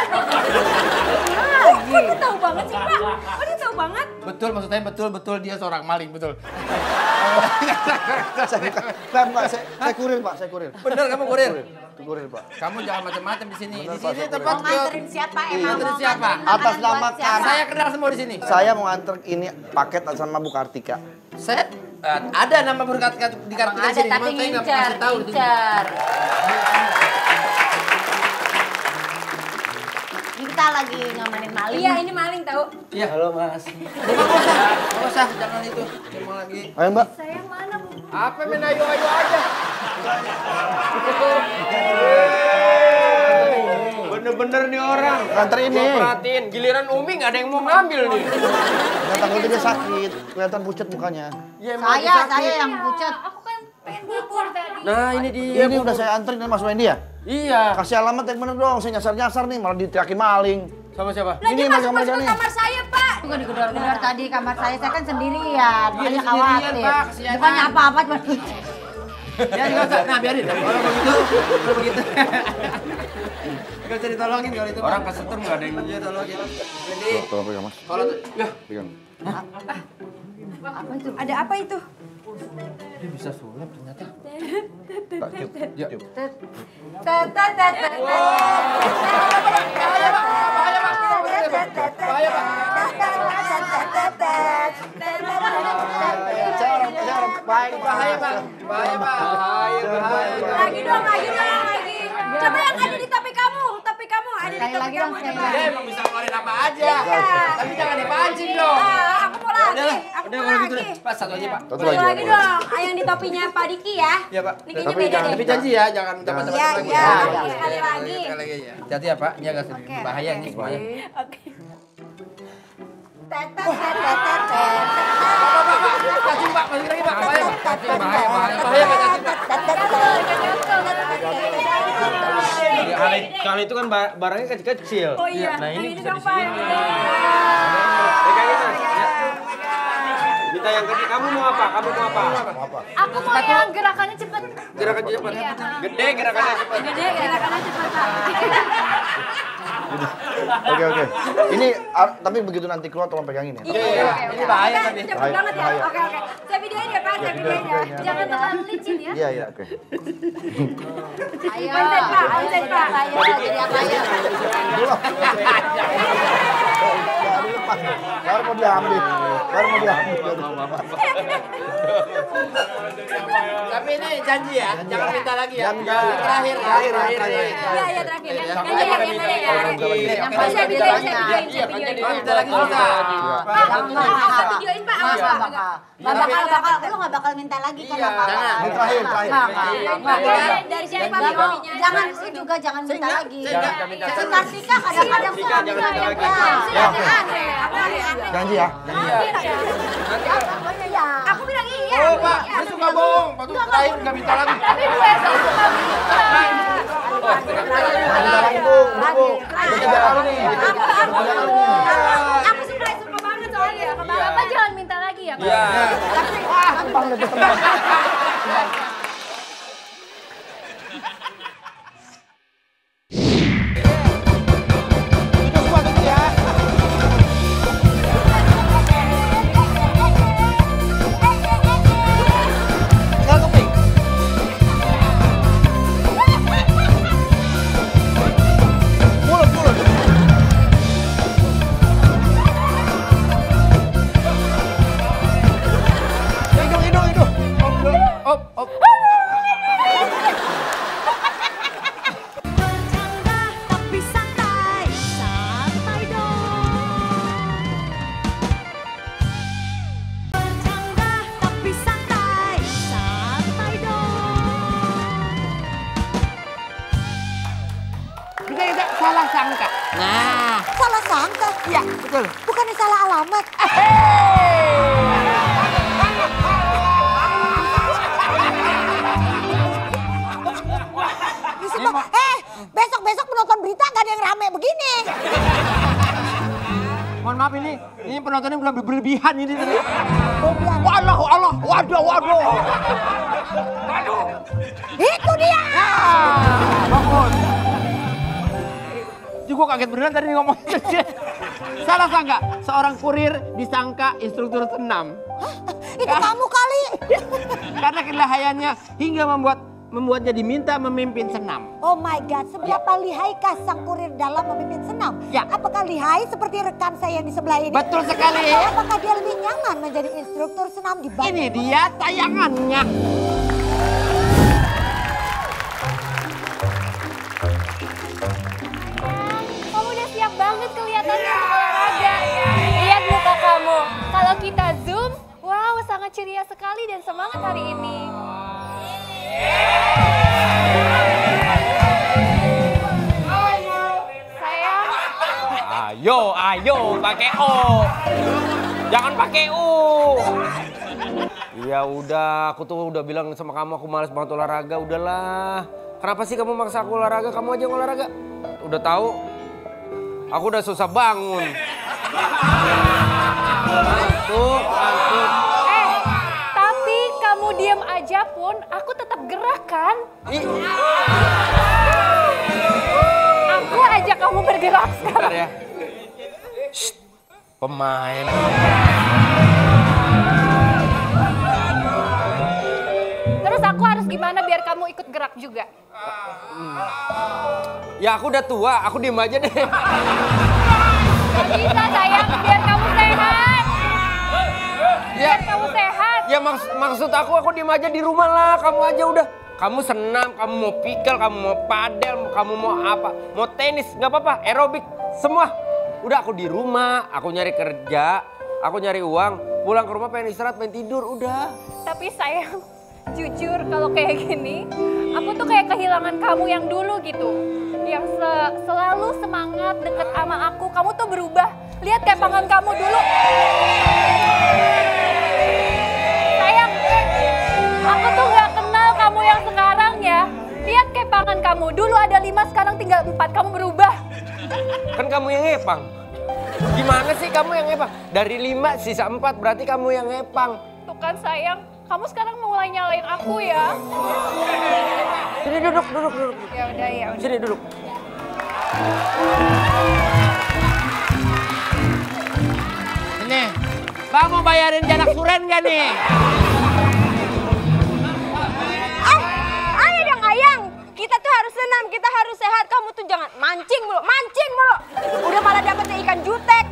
Speaker 4: Kok dia tahu banget sih, Pak? Kok dia tahu banget?
Speaker 1: betul maksud saya betul dia seorang maling, betul.
Speaker 6: saya kurir Pak, saya kurir.
Speaker 1: Bener kamu kurir.
Speaker 6: Kurir Pak.
Speaker 1: Kamu jangan macam-macam di sini. Di
Speaker 6: Bener,
Speaker 1: sini
Speaker 6: Pak,
Speaker 1: tempat
Speaker 2: Mau nganterin siapa emang?
Speaker 1: Nganterin
Speaker 2: Mau
Speaker 1: siapa?
Speaker 2: nganterin
Speaker 6: Atas
Speaker 2: makanan
Speaker 6: nama
Speaker 2: buat siapa?
Speaker 1: Saya kenal semua di sini.
Speaker 6: Saya mau nganter ini paket sama Bu Kartika.
Speaker 1: Set. Ada nama berkat di kartu
Speaker 2: Ada
Speaker 1: sini.
Speaker 2: tapi
Speaker 1: Cuma saya nggak
Speaker 2: ngincer,
Speaker 1: kasih tahu di sini.
Speaker 2: ngincer. Kita lagi ngamanin maling.
Speaker 4: Iya, ini maling tahu.
Speaker 1: Iya. Halo Mas. Nggak usah, jangan itu. Cuma lagi.
Speaker 6: Ayo Mbak.
Speaker 4: Sayang mana, Bu?
Speaker 1: Apa main ayo-ayo aja. Bener-bener nih orang.
Speaker 6: Nganter ini.
Speaker 1: Gua perhatiin, giliran Umi nggak ada yang mau ngambil nih.
Speaker 6: Nggak takutnya dia sakit, kelihatan pucat mukanya.
Speaker 1: Ya, emang lagi
Speaker 2: Saya
Speaker 1: sakit.
Speaker 2: yang pucat.
Speaker 4: Aku kan pengen bubur tadi.
Speaker 1: Nah ini dia.
Speaker 6: Ini udah saya anterin Mas Wendy ya?
Speaker 1: Iya.
Speaker 6: Kasih alamat yang bener dong, saya nyasar-nyasar nih malah diteriakin maling.
Speaker 1: Sama siapa?
Speaker 4: Lah dia
Speaker 6: Ini
Speaker 4: masuk-masuk
Speaker 6: megang-megang
Speaker 4: ke
Speaker 6: nih.
Speaker 4: kamar saya, Pak.
Speaker 2: Bukan digedor-gedor tadi kamar saya kan sendirian.
Speaker 1: Iya,
Speaker 2: Makanya
Speaker 1: sendirian,
Speaker 2: khawatir.
Speaker 1: Pak, kesianan.
Speaker 2: Bukannya apa-apa cuma
Speaker 1: Ya nggak usah. Nah biarin. Kalau begitu. Nggak usah ditolongin kalau itu. Orang kesetrum nggak ada yang dia tolongin. Jadi
Speaker 6: Tolong pegang Mas,
Speaker 1: kalau ya
Speaker 6: pegang.
Speaker 2: apa itu?
Speaker 4: Ada apa itu?
Speaker 1: dia bisa sulap ternyata.
Speaker 6: Tak, yuk, yuk.
Speaker 1: Bahaya Bang. Bahaya Bang.
Speaker 4: Lagi dong, lagi. Coba yang ada di topi kamu ada di
Speaker 2: Sekali
Speaker 4: topi
Speaker 2: lagi
Speaker 4: kamu.
Speaker 2: dong, sekali
Speaker 1: Dia
Speaker 2: lagi.
Speaker 1: emang bisa ngeluarin apa aja.
Speaker 4: Iya.
Speaker 1: Tapi jangan dipancing dong.
Speaker 4: Aku mau lagi.
Speaker 1: Udah
Speaker 4: Aku
Speaker 1: udah
Speaker 4: mau
Speaker 1: kalau gitu
Speaker 4: lagi.
Speaker 1: deh. Pak satu aja Pak.
Speaker 6: Satu
Speaker 4: Satu
Speaker 6: lagi.
Speaker 4: lagi dong. Yang di topinya Pak Diki ya.
Speaker 1: Iya Pak.
Speaker 4: Ini kayaknya
Speaker 6: Tapi
Speaker 4: beda
Speaker 6: jangan-
Speaker 1: Tapi
Speaker 4: deh.
Speaker 1: janji ya jangan macam-macam
Speaker 4: Iya,
Speaker 1: lagi.
Speaker 4: iya.
Speaker 1: Ya.
Speaker 4: Sekali lagi.
Speaker 1: Sekali lagi ya. Hati-hati ya Pak. Ini agak sedikit bahaya nih semuanya.
Speaker 4: Oke.
Speaker 1: Cacing Pak, masih lagi Pak. Bahaya Pak. Cacing bahaya bahaya Pak cacing Pak.
Speaker 3: Kalau itu kan barangnya kecil-kecil.
Speaker 4: Oh iya.
Speaker 3: Nah ini bisa
Speaker 4: dong,
Speaker 3: di
Speaker 4: Pak.
Speaker 3: sini. Pegangin Mas. Ya. Minta yang kecil. Kamu mau apa? Kamu mau apa?
Speaker 4: Aku mau yang gerakannya cepet.
Speaker 1: Gerakan cepat.
Speaker 4: Iya.
Speaker 1: Gede gerakannya cepat.
Speaker 4: Gede gerakannya cepet, Pak.
Speaker 6: Oke. Ini tapi begitu nanti keluar tolong pegangin ya.
Speaker 1: Iya. Ini bahaya tadi.
Speaker 4: Cepet
Speaker 6: Bahaya,
Speaker 4: banget ya.
Speaker 6: bahaya.
Speaker 4: Oke. Saya videoin ya, Pak. Saya videoin ya. Jangan terlalu licin ya.
Speaker 6: Iya, oke.
Speaker 2: Ayo,
Speaker 4: Konten, Pak. Konten, Pak.
Speaker 2: Ayo, jadi apa ya?
Speaker 6: Baru mau diambil.
Speaker 1: Tapi ini janji ya, jangan minta lagi ya.
Speaker 6: Jangan.
Speaker 1: Terakhir.
Speaker 4: Iya, terakhir. Yang ada ya.
Speaker 1: Yang
Speaker 4: Pak, saya videoin, saya videoin.
Speaker 1: Iya, kan jadi minta lagi susah.
Speaker 4: Aku videoin, Pak.
Speaker 2: Nggak bakal. Lu nggak bakal minta lagi kan?
Speaker 1: Iya,
Speaker 2: Nggak bakal.
Speaker 1: jangan.
Speaker 6: Ini terakhir.
Speaker 4: Dari siapa
Speaker 2: Jangan,
Speaker 4: videonya?
Speaker 2: jangan sih juga jangan minta lagi.
Speaker 1: Jangan minta
Speaker 2: Si Kartika kadang-kadang
Speaker 3: Tika,
Speaker 2: suka
Speaker 3: jangan minta lagi.
Speaker 4: Saya aneh. Aku aneh.
Speaker 6: Janji ya.
Speaker 4: Aku bilang iya.
Speaker 1: Oh Pak, dia suka bohong. Waktu terakhir nggak minta lagi.
Speaker 4: Tapi gue suka minta.
Speaker 6: Minta lagi, Bu. Udah, Bu. Udah 3 kali nih.
Speaker 4: Aku suka banget soalnya. Bapak jangan minta lagi ya, Pak.
Speaker 1: Iya.
Speaker 6: Itu semua tuh ya. Sekarang kuping. Mulut.
Speaker 1: Kita salah sangka. Nah,
Speaker 5: Salah sangka.
Speaker 1: iya betul.
Speaker 5: Bukannya salah alamat. Besok-besok menonton berita gak ada yang rame begini.
Speaker 1: Mohon maaf ini penontonnya belum berlebihan ini.
Speaker 6: Waduh, waduh.
Speaker 5: Itu dia.
Speaker 1: Bagus. Juga kaget beneran tadi ngomong. Salah sangka, seorang kurir disangka instruktur senam.
Speaker 5: Itu kamu kali.
Speaker 1: Karena kelihayannya hingga membuatnya diminta memimpin senam.
Speaker 5: Oh my God, seberapa lihaikah sang kurir dalam memimpin senam?
Speaker 1: Ya.
Speaker 5: Apakah lihai seperti rekan saya yang di sebelah ini?
Speaker 1: Betul sekali.
Speaker 5: Atau apakah dia lebih nyaman menjadi instruktur senam di bawah?
Speaker 1: Ini dia tayangannya.
Speaker 4: Kamu udah siap banget kelihatannya untuk olahraga. Lihat muka kamu. Kalau kita zoom, wow sangat ceria sekali dan semangat hari ini. Sayang,
Speaker 3: Ayo, pakai O. Jangan pakai U. Ya udah, aku tuh udah bilang sama kamu aku malas banget olahraga. Udahlah. Kenapa sih kamu maksa aku olahraga? Kamu aja yang olahraga. Udah tahu? Aku udah susah bangun. Ngantuk.
Speaker 4: tapi kamu diam aja pun, aku tetap gerak kan? Aku ajak kamu bergerak
Speaker 3: Bentar
Speaker 4: sekarang.
Speaker 3: ya. Shh, pemain.
Speaker 4: Terus aku harus gimana biar kamu ikut gerak juga?
Speaker 3: Ya aku udah tua, aku diem aja deh.
Speaker 4: Gak bisa sayang, biar kamu sehat. Biar kamu sehat.
Speaker 3: Ya maksud aku diem aja di rumah lah. Kamu aja udah. Kamu senam, kamu mau pikir, kamu mau padel, kamu mau apa. Mau tenis, gak apa-apa, aerobik, semua. Udah aku di rumah, aku nyari kerja, aku nyari uang. Pulang ke rumah pengen istirahat, pengen tidur, udah.
Speaker 4: Tapi sayang, jujur kalau kayak gini, aku tuh kayak kehilangan kamu yang dulu gitu. Yang selalu semangat deket sama aku, kamu tuh berubah. Lihat kayak pangan kamu dulu. Sayang, aku tuh gak kenal kamu yang sekarang ya. Lihat kayak pangan kamu, dulu ada 5, sekarang tinggal 4, kamu berubah.
Speaker 3: Kan kamu yang ngepang. Gimana sih kamu yang ngepang? Dari 5 sisa 4, berarti kamu yang ngepang.
Speaker 4: Tuh kan sayang, kamu sekarang mulai nyalain aku ya.
Speaker 3: Sini duduk.
Speaker 4: Ya udah.
Speaker 3: Sini duduk.
Speaker 1: Ini, Bang mau bayarin jarak suren gak nih?
Speaker 2: Ayo dong Ayang, kita tuh harus senam, kita harus sehat. Kamu tuh jangan mancing mulu. Udah malah dapetnya ikan jutek.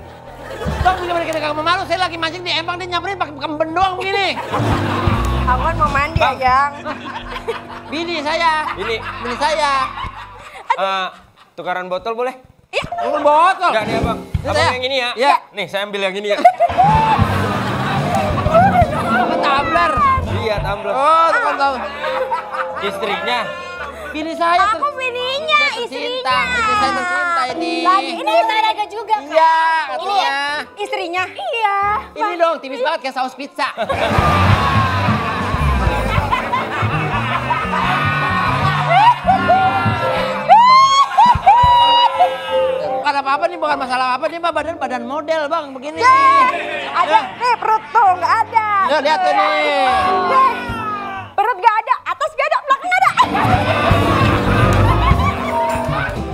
Speaker 1: Dong bener-bener kita gak malu, saya lagi mancing di empang, dia nyamperin pakai kemben doang begini.
Speaker 2: Aku kan mau mandi Ayang.
Speaker 1: Bini saya.
Speaker 3: Ini,
Speaker 1: saya.
Speaker 3: tukaran botol boleh?
Speaker 1: Ukur botol.
Speaker 3: Enggak nih abang. Abang
Speaker 1: saya.
Speaker 3: yang ini ya?
Speaker 1: Iya.
Speaker 3: Nih saya ambil yang ini ya.
Speaker 1: Apa tumbler?
Speaker 3: Iya tumbler.
Speaker 1: Oh, tukang tahu.
Speaker 3: Istrinya.
Speaker 1: Bini saya.
Speaker 2: Aku bininya, istrinya.
Speaker 1: Istri saya tercinta ini.
Speaker 2: Lagi
Speaker 4: Ini olahraga juga kan?
Speaker 1: Iya,
Speaker 2: Ini
Speaker 1: katanya.
Speaker 2: ya, istrinya.
Speaker 4: Iya.
Speaker 1: Ini dong, tipis banget kayak saus pizza. Bukan apa-apa nih, bukan masalah apa nih, Mbak. Badan model, Bang, begini.
Speaker 2: Ada nih perut tuh nggak ada.
Speaker 1: Ya, lihat tuh nih.
Speaker 2: Perut nggak ada, atas nggak ada, belakang nggak ada.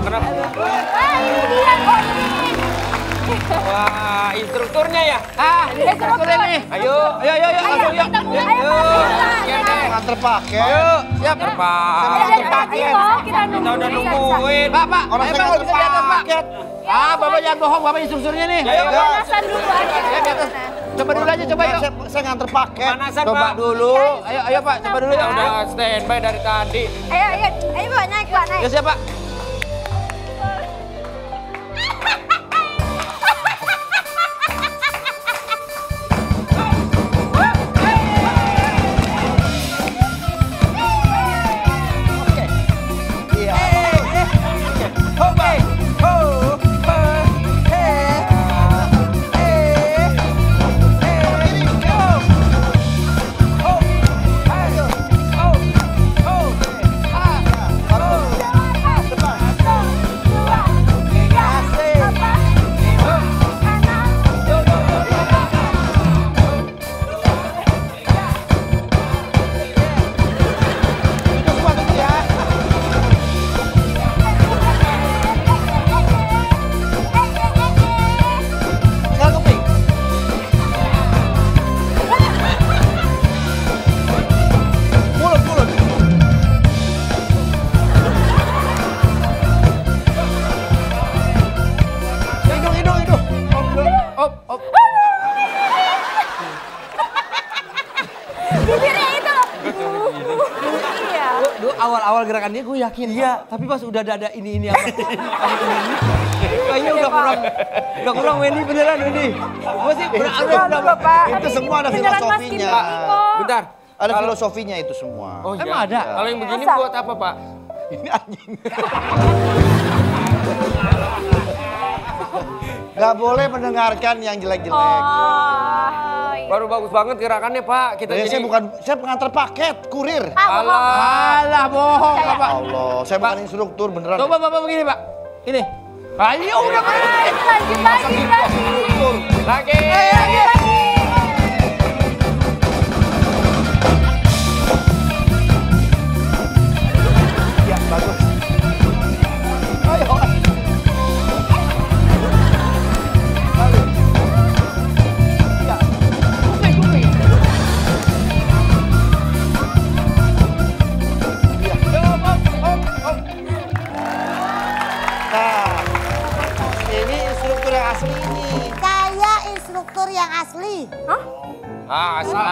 Speaker 3: Kenapa?
Speaker 4: Ini dia kok ini.
Speaker 3: Wah, instrukturnya ya?
Speaker 1: Ini instrukturnya nih.
Speaker 3: Ayo.
Speaker 1: Langsung yuk.
Speaker 4: Kita mulai.
Speaker 3: Ayo. Iya deh.
Speaker 6: Nganter paket.
Speaker 3: Ayo.
Speaker 1: Siap.
Speaker 3: Terbang.
Speaker 4: Dari tadi loh kita
Speaker 3: Kita udah
Speaker 4: nungguin.
Speaker 3: nungguin.
Speaker 1: Pak,
Speaker 6: Orang
Speaker 1: ayo,
Speaker 6: saya
Speaker 1: Pak,
Speaker 6: nganter
Speaker 1: bisa di atas, Pak.
Speaker 6: paket.
Speaker 1: Bapak jangan bohong, Bapak instrukturnya nih.
Speaker 3: Ayo,
Speaker 4: Pemanasan dulu aja.
Speaker 1: Ya, di atas. Coba dulu aja, coba yuk.
Speaker 6: Saya nganter paket.
Speaker 3: Pemanasan
Speaker 1: Coba
Speaker 3: Pak.
Speaker 1: dulu. Ayo Pak, coba dulu
Speaker 3: Ya
Speaker 1: ya.
Speaker 3: udah standby dari tadi.
Speaker 2: Ayo Pak, naik Pak, naik.
Speaker 1: Ya siap, Pak.
Speaker 6: Iya.
Speaker 1: gerakan dia gue yakin. Iya. Tapi pas udah ada ini apa. Kayaknya udah kurang Wendy beneran Wendy. Gue sih udah
Speaker 2: Bapak.
Speaker 6: Itu semua ada filosofinya.
Speaker 3: Bentar.
Speaker 6: Ada filosofinya itu semua.
Speaker 3: Oh,
Speaker 1: emang ada.
Speaker 3: Kalau yang begini
Speaker 2: Masa?
Speaker 3: buat apa, Pak?
Speaker 6: Ini anjing. Gak boleh mendengarkan yang jelek-jelek.
Speaker 2: Oh,
Speaker 3: Baru bagus banget gerakannya, Pak. Kita
Speaker 6: Saya pengantar paket, kurir.
Speaker 1: Alah bohong Bapak.
Speaker 6: Allah, saya bukan instruktur beneran.
Speaker 1: Coba Bapak begini Pak. Ini. Ayo udah keren.
Speaker 3: Lagi.
Speaker 6: Ya, bagus. Ayo. Ya. Nah, ini instruktur yang asli ini.
Speaker 5: Saya instruktur yang asli.
Speaker 3: Asli.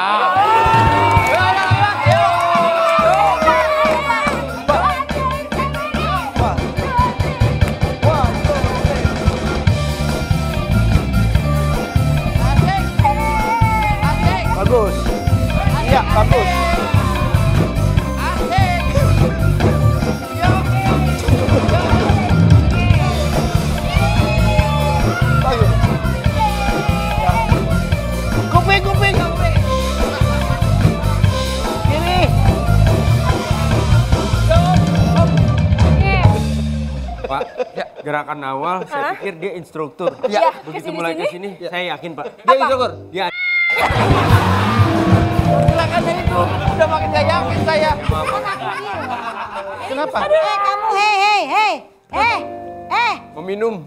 Speaker 6: Wah. Wah. Bagus. Iya, bagus. Bagus. Ya. Kuping. Ini.
Speaker 3: Pak, gerakan awal saya pikir dia instruktur.
Speaker 2: Iya.
Speaker 3: Begitu mulai ke sini, saya yakin, Pak.
Speaker 1: Dia instruktur.
Speaker 3: Dia
Speaker 1: Silakan itu. Udah makin gak yakin saya. Kenapa?
Speaker 5: Kamu hei.
Speaker 3: meminum.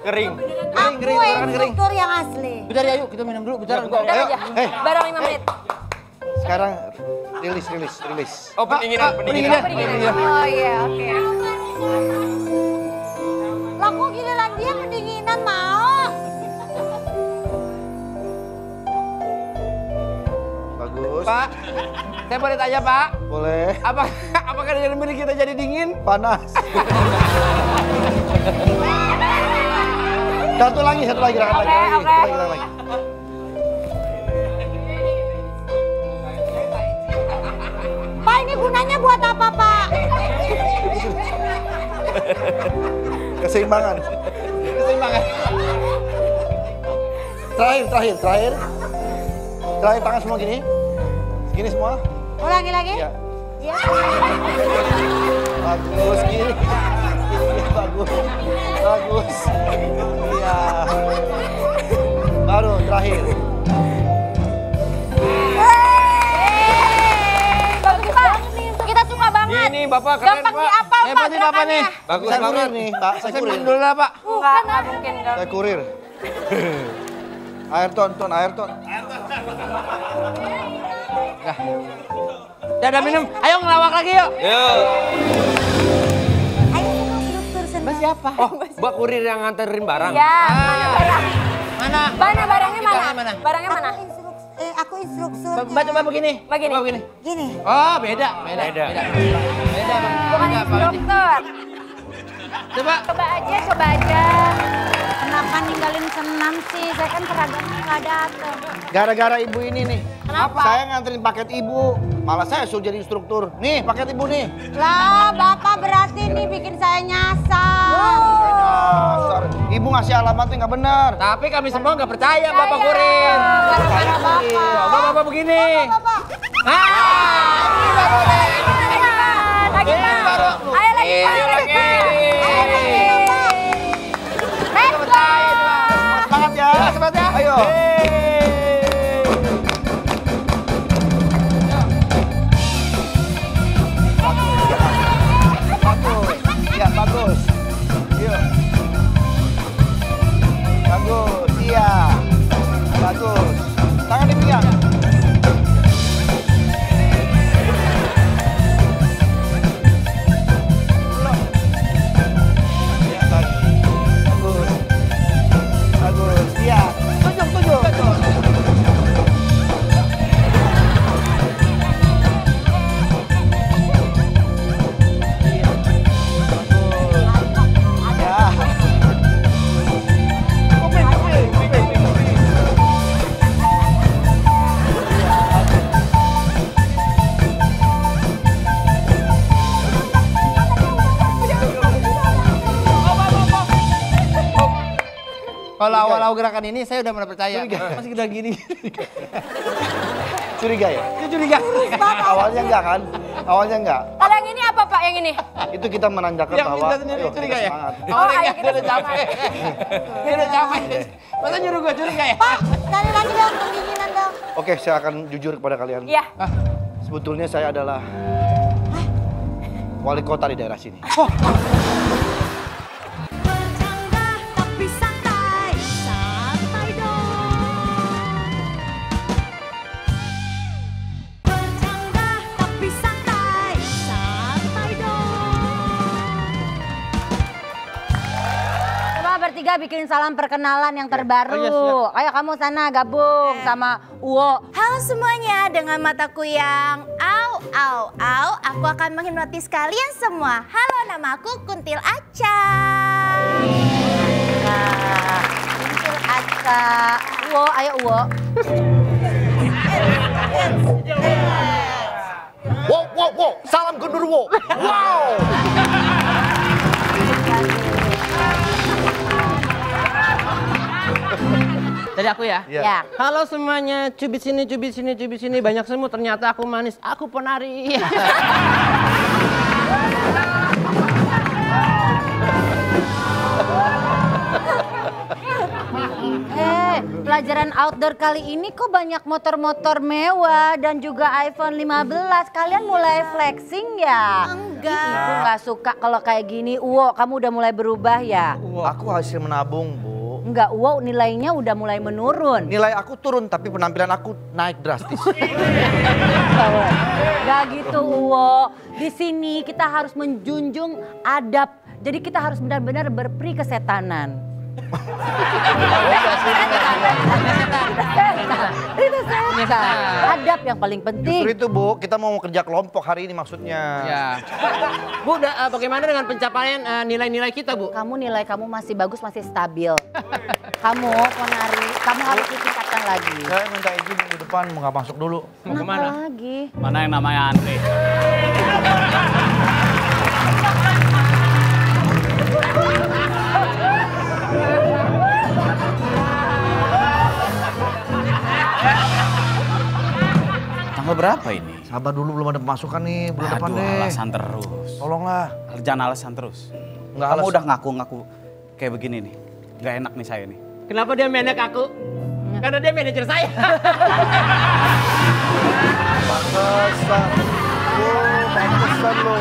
Speaker 3: Kering.
Speaker 5: Aku instruktur yang asli.
Speaker 1: Bentar ya, yuk kita minum dulu. Bentar.
Speaker 2: Udah aja. Barang 5 menit.
Speaker 6: Sekarang rilis.
Speaker 3: Oh, pendinginan.
Speaker 2: Oh iya, oke.
Speaker 5: Lah kok giliran dia pendinginan mau?
Speaker 6: Bagus.
Speaker 1: Pak, saya boleh tanya Pak?
Speaker 6: Boleh.
Speaker 1: Apakah dari beri kita jadi dingin?
Speaker 6: Panas. Satu lagi gerakan lagi. Gerakan lagi.
Speaker 5: Pak ini gunanya buat apa Pak?
Speaker 6: Keseimbangan. Terakhir. Terakhir tangan semua gini. Gini semua.
Speaker 5: Ulangi lagi.
Speaker 6: Iya.
Speaker 5: Ya.
Speaker 6: Bagus gini. Bagus. Iya. Baru terakhir.
Speaker 2: Bagus Pak. Kita suka banget.
Speaker 3: Ini Bapak keren,
Speaker 2: Gampang
Speaker 3: Pak.
Speaker 2: diapal Pak
Speaker 1: Hebat nih Bapak nih.
Speaker 2: gerakannya.
Speaker 3: Bagus
Speaker 6: Saya kurir
Speaker 3: banget.
Speaker 6: nih, Pak. Saya
Speaker 1: Saya
Speaker 6: kurir.
Speaker 1: minum dulu lah Pak.
Speaker 2: Enggak mungkin.
Speaker 6: Saya kurir. Ayrton.
Speaker 1: Ya udah minum. Ayo ngelawak lagi yuk.
Speaker 3: Yuk.
Speaker 5: Ayo instruktur senang.
Speaker 1: Mbak siapa?
Speaker 3: Oh, Mbak kurir yang nganterin barang.
Speaker 2: Ya, mana barang?
Speaker 1: Mana?
Speaker 2: Barangnya
Speaker 1: Kita
Speaker 2: mana?
Speaker 1: mana?
Speaker 2: Barangnya mana?
Speaker 5: Aku instrukturnya.
Speaker 1: Mbak coba begini.
Speaker 2: Begini.
Speaker 1: Coba begini.
Speaker 5: Gini.
Speaker 1: Oh beda.
Speaker 3: Beda.
Speaker 2: Bukan instruktur.
Speaker 1: Coba.
Speaker 2: Coba aja.
Speaker 5: Kenapa ninggalin senam sih? Saya kan seragamnya nggak datang.
Speaker 6: Gara-gara ibu ini nih.
Speaker 2: Kenapa?
Speaker 6: Saya nganterin paket ibu. Malah saya suruh jadi instruktur. Nih paket ibu nih.
Speaker 5: Lah, Bapak berarti nih bikin saya nyasar.
Speaker 6: Dasar. Ibu ngasih alamatnya nggak benar.
Speaker 1: Tapi kami semua nggak percaya Bapak kurir.
Speaker 5: Gara-gara Bapak.
Speaker 1: Coba Bapak begini.
Speaker 5: Bapak.
Speaker 2: Lagi Pak. Ayo lagi Pak.
Speaker 3: Ayo lagi.
Speaker 2: Let's go.
Speaker 6: Semangat ya.
Speaker 1: Semangat ya.
Speaker 6: Ayo. Bagus. Ya bagus. Yuk. Bagus. Iya. Bagus. Tangan dipegang.
Speaker 1: Kalau awal-awal gerakan ini saya udah mulai percaya. Masih udah gini.
Speaker 6: Curiga ya?
Speaker 1: Itu curiga.
Speaker 6: Awalnya enggak kan? Awalnya enggak.
Speaker 2: Kalau yang ini apa Pak, yang ini?
Speaker 6: Itu kita menandakan
Speaker 1: Yang
Speaker 6: bahwa
Speaker 1: kita sendiri
Speaker 6: ayo,
Speaker 1: curiga
Speaker 6: kita
Speaker 1: ya?
Speaker 6: semangat.
Speaker 2: Oh, ayo
Speaker 1: Dia
Speaker 2: kita
Speaker 1: udah capek. Dia udah capek. Masa nyuruh gue curiga ya?
Speaker 5: Pak, sekali lagi dong pendinginan dong.
Speaker 6: Oke, saya akan jujur kepada kalian.
Speaker 2: Iya.
Speaker 6: Sebetulnya saya adalah wali kota di daerah sini.
Speaker 7: Bercanda tapi santai, santai dong. Bercanda tapi santai, santai dong.
Speaker 5: Coba bertiga bikin salam perkenalan yang terbaru. Ayo kamu sana gabung sama Uwo.
Speaker 8: Halo semuanya, dengan mataku yang au, aku akan menghipnotis kalian semua. Halo, nama aku Kuntil Aca.
Speaker 5: Kuntil Aca. Uwo, ayo Uwo.
Speaker 6: Wow, salam genderuwo. Wow.
Speaker 1: Dari aku ya?
Speaker 6: Iya.
Speaker 5: Ya.
Speaker 1: Halo semuanya, cubit sini, cubit sini, cubit sini. Banyak semut, ternyata aku manis. Aku penari.
Speaker 5: Pelajaran outdoor kali ini kok banyak motor-motor mewah dan juga iPhone 15. Kalian mulai flexing ya?
Speaker 8: Enggak.
Speaker 5: Ibu nggak suka kalau kayak gini. Uwo, kamu udah mulai berubah ya?
Speaker 6: Aku hasil menabung, Bu.
Speaker 5: Enggak, Uwo nilainya udah mulai menurun.
Speaker 6: Nilai aku turun tapi penampilan aku naik drastis.
Speaker 5: Gak gitu Uwo. Di sini kita harus menjunjung adab. Jadi kita harus benar-benar berperi kesetanan. Itu setan. Adab yang paling penting.
Speaker 6: Justru itu, Bu, kita mau kerja kelompok hari ini maksudnya.
Speaker 1: Ya. Bu, bagaimana dengan pencapaian nilai-nilai kita, Bu?
Speaker 5: Kamu nilai kamu masih bagus, masih stabil. Kamu penari, kamu harus ditingkatkan lagi.
Speaker 6: Saya minta izin minggu depan mau nggak masuk dulu.
Speaker 1: Mau kemana?
Speaker 5: Kenapa lagi?
Speaker 9: Mana yang namanya Andre? Tanggal berapa ini?
Speaker 6: Sabar dulu, belum ada pemasukan nih bulan depan
Speaker 9: Aduh,
Speaker 6: deh.
Speaker 9: alasan terus.
Speaker 6: Tolonglah.
Speaker 9: Jangan alasan terus.
Speaker 6: Nggak
Speaker 9: Kamu
Speaker 6: alasan.
Speaker 9: udah ngaku-ngaku kayak begini nih. Gak enak nih saya nih.
Speaker 1: Kenapa dia menek aku? Karena dia manajer saya.
Speaker 6: Pantesan. Oh, pantesan lo.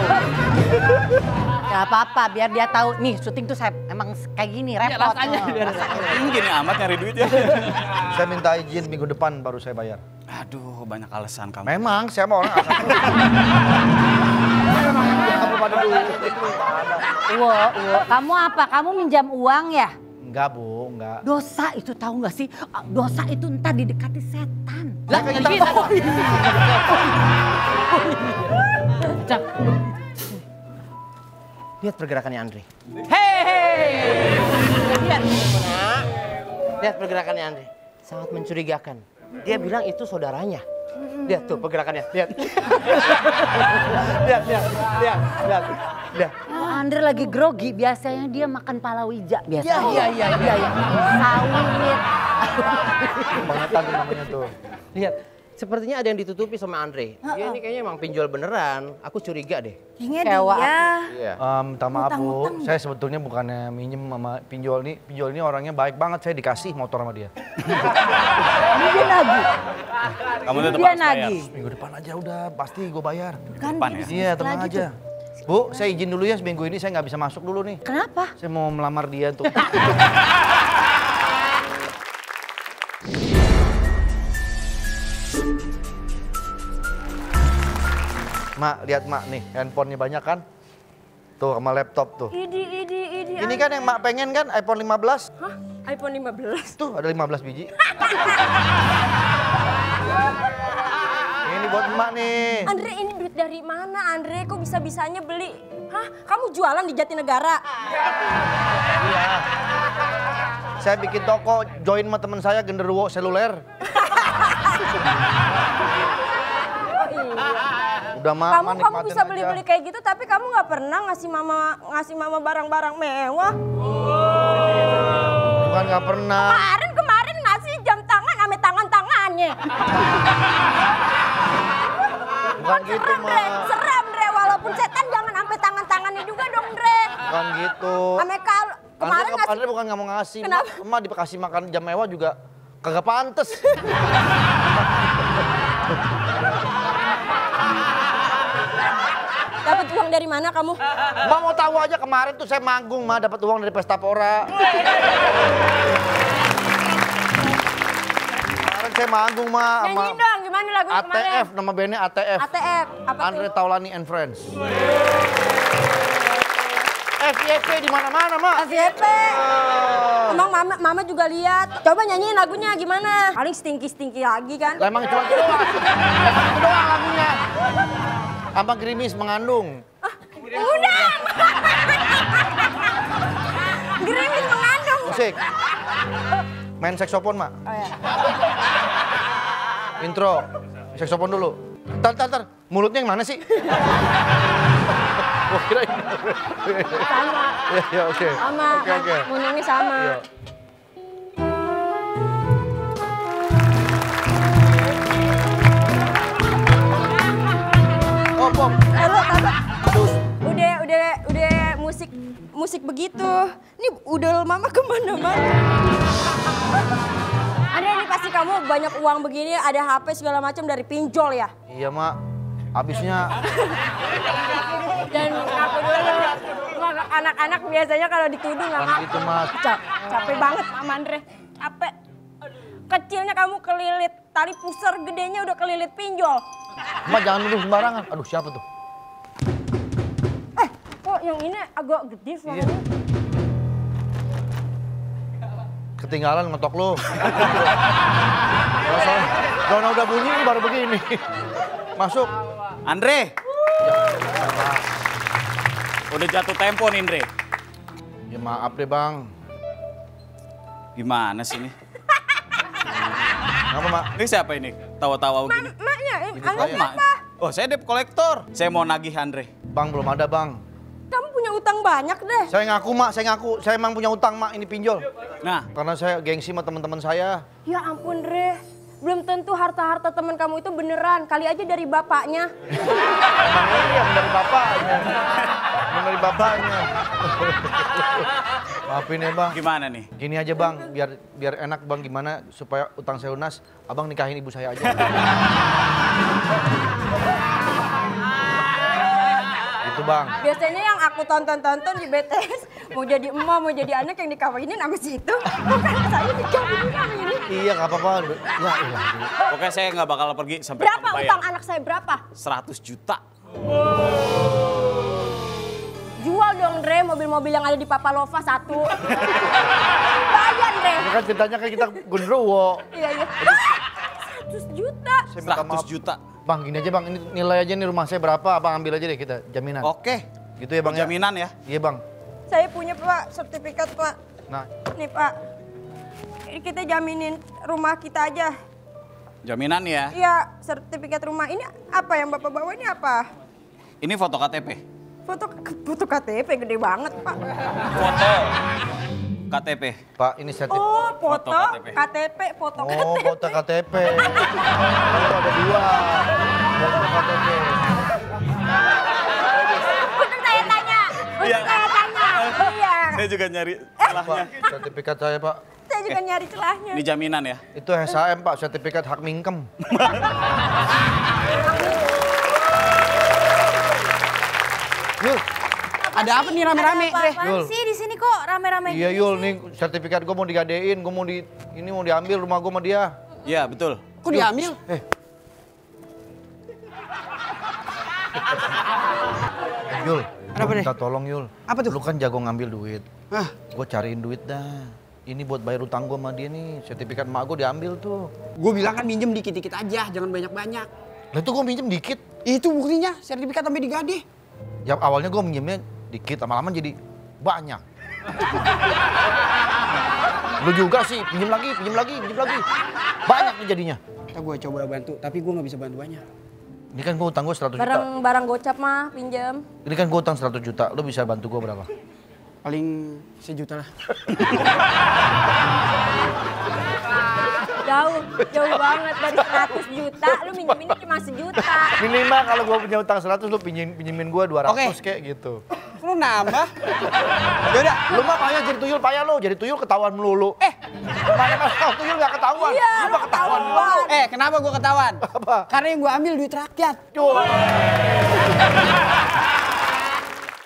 Speaker 5: Gak apa-apa, biar dia tahu. Nih, syuting tuh saya emang kayak gini, repot.
Speaker 1: rasanya biar
Speaker 9: Ini gini amat nyari duit ya.
Speaker 6: Saya minta izin minggu depan baru saya bayar.
Speaker 9: Aduh, banyak alasan kamu.
Speaker 6: Memang saya mau orang asal. Kamu pada dulu.
Speaker 5: Uwo, kamu apa? Kamu minjam uang ya?
Speaker 6: Enggak, Bu, enggak.
Speaker 5: Dosa itu tahu nggak sih? Dosa itu entah didekati setan.
Speaker 1: Lah, kayak kita. Cak. Lihat pergerakannya Andre. Hei. Lihat pergerakannya Andre. Sangat mencurigakan. Dia bilang itu saudaranya. Lihat tuh pergerakannya. Lihat. Lihat.
Speaker 5: Andre lagi grogi, biasanya dia makan palawija biasanya.
Speaker 1: Iya.
Speaker 5: Sawit.
Speaker 6: Kebangetan tuh namanya tuh.
Speaker 1: Lihat. Sepertinya ada yang ditutupi sama Andre. Dia ini kayaknya emang pinjol beneran. Aku curiga deh.
Speaker 8: Kayaknya
Speaker 5: Sewa.
Speaker 8: dia.
Speaker 1: Iya.
Speaker 6: Minta maaf, Bu. Saya sebetulnya bukannya minjem sama pinjol ini. Pinjol ini orangnya baik banget. Saya dikasih motor sama dia.
Speaker 5: Ini dia nagih.
Speaker 9: Kamu tetap
Speaker 5: Dia
Speaker 9: harus bayar.
Speaker 5: nagih.
Speaker 6: Minggu depan aja udah, pasti gue bayar.
Speaker 8: Kan
Speaker 9: Depan
Speaker 8: dia
Speaker 9: ya?
Speaker 6: Iya, tenang
Speaker 8: lagi
Speaker 6: aja. Bu, saya izin dulu ya seminggu ini saya nggak bisa masuk dulu nih.
Speaker 5: Kenapa?
Speaker 6: Saya mau melamar dia tuh. Mak, lihat Mak nih, handphonenya banyak kan? Tuh sama laptop tuh.
Speaker 2: Idi.
Speaker 6: Ini kan yang Mak pengen kan, iPhone 15?
Speaker 2: Hah? iPhone 15?
Speaker 6: Tuh ada 15 biji. Ini buat Mak nih.
Speaker 2: Andre, ini duit dari mana Andre? Kok bisa-bisanya beli? Hah? Kamu jualan di Jatinegara?
Speaker 6: Saya bikin toko, join sama teman saya genderuwo seluler. Udah Mak,
Speaker 2: Kamu
Speaker 6: nikmatin
Speaker 2: bisa
Speaker 6: aja.
Speaker 2: beli-beli kayak gitu, tapi kamu nggak pernah ngasih mama barang-barang mewah.
Speaker 6: Bukan nggak pernah.
Speaker 2: Kemarin ngasih jam tangan ame tangan-tangannya.
Speaker 6: Bukan gitu, Ma.
Speaker 2: Serem, Dre. Walaupun setan jangan sampai tangan-tangannya juga dong, Dre.
Speaker 6: Bukan gitu.
Speaker 2: Ame kemarin ngasih.
Speaker 6: Andre bukan nggak mau ngasih.
Speaker 2: Kenapa?
Speaker 6: Ma dikasih makan jam mewah juga kagak pantes.
Speaker 2: Dapat uang dari mana kamu?
Speaker 6: Ma mau tahu aja kemarin tuh saya manggung, Ma, dapat uang dari Pesta Pora. Kemarin saya manggung, Ma, sama
Speaker 2: Nyanyiin dong, gimana lagu kemarin?
Speaker 6: ATF, nama bandnya ATF.
Speaker 2: ATF, apa
Speaker 6: Andre
Speaker 2: tuh?
Speaker 6: Taulani and Friends. FYP di mana-mana, Ma.
Speaker 2: FYP. Emang mama juga lihat. Coba nyanyiin lagunya gimana? Paling stinky lagi kan?
Speaker 6: Lah emang cuma itu doang. Emang itu doang lagunya. Abang Gerimis mengandung.
Speaker 2: Udah. Gerimis mengandung.
Speaker 6: Musik. Main saksofon, Mak.
Speaker 2: Oh ya.
Speaker 6: Intro. Saksofon dulu. Tar. Mulutnya yang mana sih? Gua kira ini.
Speaker 2: Sama.
Speaker 6: Ya, oke.
Speaker 2: Sama.
Speaker 6: Oke.
Speaker 2: Bunyinya sama.
Speaker 6: Iya. Pop.
Speaker 2: Lo kata
Speaker 6: Aduh.
Speaker 2: udah musik begitu. Ini udah mama kemana-mana. Ada ini pasti kamu banyak uang begini, ada HP segala macam dari pinjol ya.
Speaker 6: Iya, Mak. Habisnya
Speaker 2: Dan aku dulu anak-anak biasanya kalau dituduh nggak
Speaker 6: kan
Speaker 2: ngaku.
Speaker 6: gitu, Mas.
Speaker 2: Capek banget Mama Andre. Capek. Kecilnya kamu kelilit tali pusar, gedenya udah kelilit pinjol.
Speaker 6: Ma jangan nuduh sembarangan. Aduh, siapa tuh?
Speaker 2: Kok yang ini agak gede suaranya?
Speaker 6: Ketinggalan ngetok lu. Zona udah bunyi baru begini. Masuk.
Speaker 9: Andre. Udah jatuh tempo nih, Andre.
Speaker 6: Ya maaf deh, Bang.
Speaker 9: Gimana sih ini?
Speaker 6: Kenapa, Mak?
Speaker 9: Ini siapa ini? Tawa-tawa begini.
Speaker 2: Maknya,
Speaker 6: Itu
Speaker 2: Anda
Speaker 6: saya.
Speaker 2: siapa?
Speaker 9: Oh, saya debt collector. Saya mau nagih Andre.
Speaker 6: Bang, belum ada, Bang.
Speaker 2: Kamu punya utang banyak deh.
Speaker 6: Saya ngaku, Mak. Saya ngaku. Saya emang punya utang, Mak. Ini pinjol.
Speaker 9: Nah,
Speaker 6: Karena saya gengsi sama teman-teman saya.
Speaker 2: Ya ampun, Dre. Belum tentu harta-harta teman kamu itu beneran. Kali aja dari bapaknya.
Speaker 6: Emang ini yang dari bapaknya. Yang dari bapaknya. Maafin ya, Bang.
Speaker 9: gimana nih?
Speaker 6: Gini aja, Bang. Biar enak, Bang. Gimana supaya utang saya lunas. Abang nikahin ibu saya aja. Gitu, Bang.
Speaker 2: Biasanya yang aku tonton di BTS, mau jadi emak, mau jadi anak yang dikawinin sama situ. Bukan saya dikawinin sama ini.
Speaker 6: Iya, nggak apa-apa. Ya, ilah.
Speaker 9: Pokoknya saya nggak bakal pergi sampai
Speaker 2: Berapa
Speaker 9: kamu bayar.
Speaker 2: utang anak saya, berapa?
Speaker 9: 100 juta.
Speaker 2: Jual dong, Dre, mobil-mobil yang ada di Papalova 1. Bayar, Dre.
Speaker 6: Ini kan ceritanya kayak kita gondrowo.
Speaker 2: Iya. 100 juta.
Speaker 6: Saya minta
Speaker 9: 100
Speaker 6: maaf.
Speaker 9: juta.
Speaker 6: Bang, gini aja, Bang. Ini nilai aja nih rumah saya berapa. Abang ambil aja deh kita, jaminan.
Speaker 9: Oke.
Speaker 6: Gitu ya, Bang. Ya?
Speaker 9: Jaminan ya.
Speaker 6: Iya, Bang.
Speaker 2: Saya punya, Pak, sertifikat, Pak.
Speaker 6: Nah,
Speaker 2: Nih, Pak. Ini kita jaminin rumah kita aja.
Speaker 9: Jaminan ya.
Speaker 2: Iya, sertifikat rumah. Ini apa yang Bapak bawa ini apa?
Speaker 9: Ini foto KTP.
Speaker 2: Foto KTP gede banget, Pak.
Speaker 9: Foto KTP.
Speaker 6: Pak, ini sertifikat.
Speaker 2: Oh, foto
Speaker 9: KTP.
Speaker 2: KTP, foto
Speaker 6: Oh,
Speaker 2: KTP.
Speaker 6: foto KTP. Oh, ada dua. Foto KTP.
Speaker 2: Untuk saya tanya.
Speaker 9: Iya.
Speaker 2: Iya.
Speaker 9: Saya juga nyari
Speaker 6: Pak,
Speaker 9: celahnya.
Speaker 6: sertifikat saya, Pak.
Speaker 2: Saya juga nyari celahnya.
Speaker 9: Ini jaminan ya.
Speaker 6: Itu SHM, Pak, sertifikat hak mingkem. Yul,
Speaker 1: Ada apa nih rame-rame, Dre?
Speaker 6: Yul.
Speaker 8: Apaan sih di sini kok rame-rame
Speaker 6: Iya,
Speaker 8: gini
Speaker 6: Yul,
Speaker 8: sih?
Speaker 6: nih sertifikat gue mau digadein, gue mau ini mau diambil rumah gue sama dia.
Speaker 9: Iya, betul.
Speaker 1: Kok diambil?
Speaker 6: Yul,
Speaker 1: Ada apa,
Speaker 6: gua
Speaker 1: Dre?
Speaker 6: minta tolong, Yul.
Speaker 1: Apa tuh?
Speaker 6: Lu kan jago ngambil duit.
Speaker 1: Hah?
Speaker 6: Gue cariin duit dah. Ini buat bayar utang gue sama dia nih, sertifikat emak gue diambil tuh.
Speaker 1: Gue bilang kan minjem dikit-dikit aja, jangan banyak-banyak.
Speaker 6: Lah itu gue minjem dikit.
Speaker 1: Itu buktinya, sertifikat sampai digadih.
Speaker 6: Ya awalnya gue minjemnya dikit, lama-lama jadi banyak. Lu juga sih, pinjem lagi. Banyak nih jadinya.
Speaker 1: Kita gue coba bantu, tapi gue nggak bisa bantu banyak.
Speaker 6: Ini kan gue utang gue 100 juta.
Speaker 2: Barang gocap mah pinjam.
Speaker 6: Ini kan gue utang 100 juta, lu bisa bantu gue berapa?
Speaker 10: Paling 1 juta lah.
Speaker 2: Jauh banget dari 100 juta, lu minjeminnya cuma 1 juta.
Speaker 6: Minimal kalau gue punya utang 100, lu pinjemin gue 200 kayak gitu.
Speaker 10: Lu nambah?
Speaker 6: Yaudah, lu mah payah jadi tuyul, payah lu. Jadi tuyul ketahuan melulu. Mana kalau tuyul gak ketahuan?
Speaker 2: Iya,
Speaker 6: lu mah ketahuan melulu.
Speaker 10: Kenapa gua ketahuan?
Speaker 6: Apa?
Speaker 10: Karena yang gua ambil duit rakyat.
Speaker 6: Tuh.